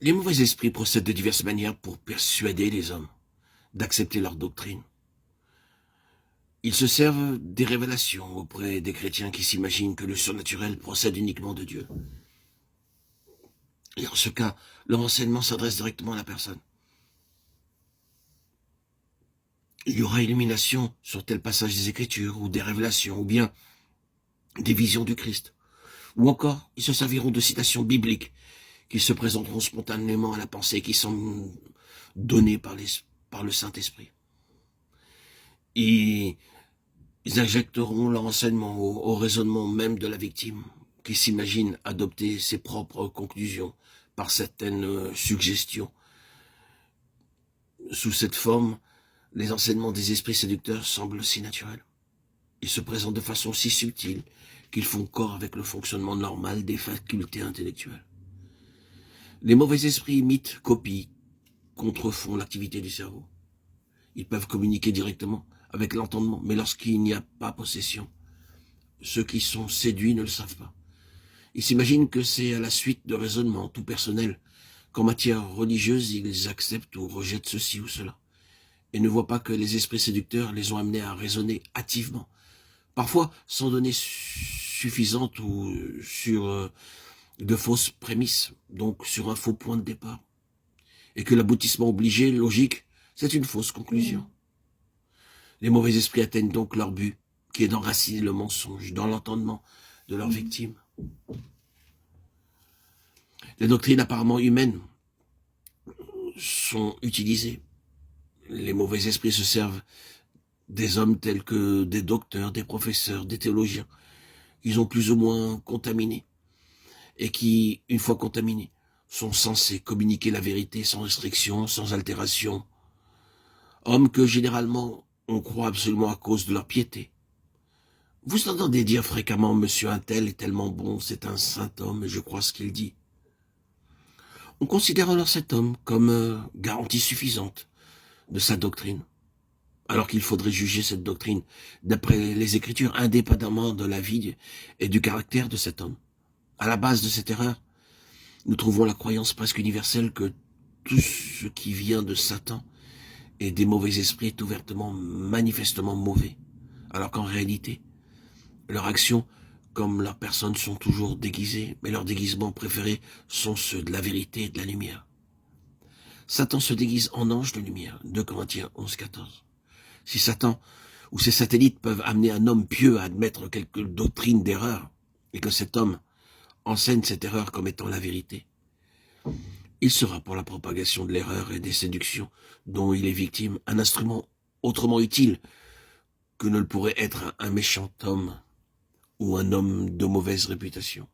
Les mauvais esprits procèdent de diverses manières pour persuader les hommes d'accepter leur doctrine. Ils se servent des révélations auprès des chrétiens qui s'imaginent que le surnaturel procède uniquement de Dieu. Et en ce cas, leur enseignement s'adresse directement à la personne. Il y aura illumination sur tel passage des Écritures, ou des révélations, ou bien des visions du Christ. Ou encore, ils se serviront de citations bibliques qui se présenteront spontanément à la pensée, qui sont données par le Saint-Esprit. Ils injecteront leur enseignement au raisonnement même de la victime, qui s'imagine adopter ses propres conclusions par certaines suggestions. Sous cette forme, les enseignements des esprits séducteurs semblent si naturels. Ils se présentent de façon si subtile qu'ils font corps avec le fonctionnement normal des facultés intellectuelles. Les mauvais esprits imitent, copient, contrefont l'activité du cerveau. Ils peuvent communiquer directement avec l'entendement, mais lorsqu'il n'y a pas possession, ceux qui sont séduits ne le savent pas. Ils s'imaginent que c'est à la suite de raisonnements tout personnels qu'en matière religieuse, ils acceptent ou rejettent ceci ou cela, et ne voient pas que les esprits séducteurs les ont amenés à raisonner hâtivement, parfois sans données suffisantes ou sur de fausses prémices, donc sur un faux point de départ, et que l'aboutissement obligé, logique, c'est une fausse conclusion. Les mauvais esprits atteignent donc leur but, qui est d'enraciner le mensonge dans l'entendement de leurs victimes. Les doctrines apparemment humaines sont utilisées. Les mauvais esprits se servent des hommes tels que des docteurs, des professeurs, des théologiens. Ils ont plus ou moins contaminé, et qui, une fois contaminés, sont censés communiquer la vérité sans restriction, sans altération. Hommes que généralement on croit absolument à cause de leur piété. Vous entendez dire fréquemment « Monsieur un tel est tellement bon, c'est un saint homme, et je crois ce qu'il dit ». On considère alors cet homme comme garantie suffisante de sa doctrine, alors qu'il faudrait juger cette doctrine d'après les Écritures, indépendamment de la vie et du caractère de cet homme. À la base de cette erreur, nous trouvons la croyance presque universelle que tout ce qui vient de Satan et des mauvais esprits est ouvertement, manifestement mauvais, alors qu'en réalité, leurs actions comme leurs personnes sont toujours déguisées, mais leurs déguisements préférés sont ceux de la vérité et de la lumière. Satan se déguise en ange de lumière, 2 Corinthiens 11, 14. Si Satan ou ses satellites peuvent amener un homme pieux à admettre quelque doctrine d'erreur, et que cet homme enseigne cette erreur comme étant la vérité, il sera pour la propagation de l'erreur et des séductions dont il est victime un instrument autrement utile que ne le pourrait être un méchant homme ou un homme de mauvaise réputation.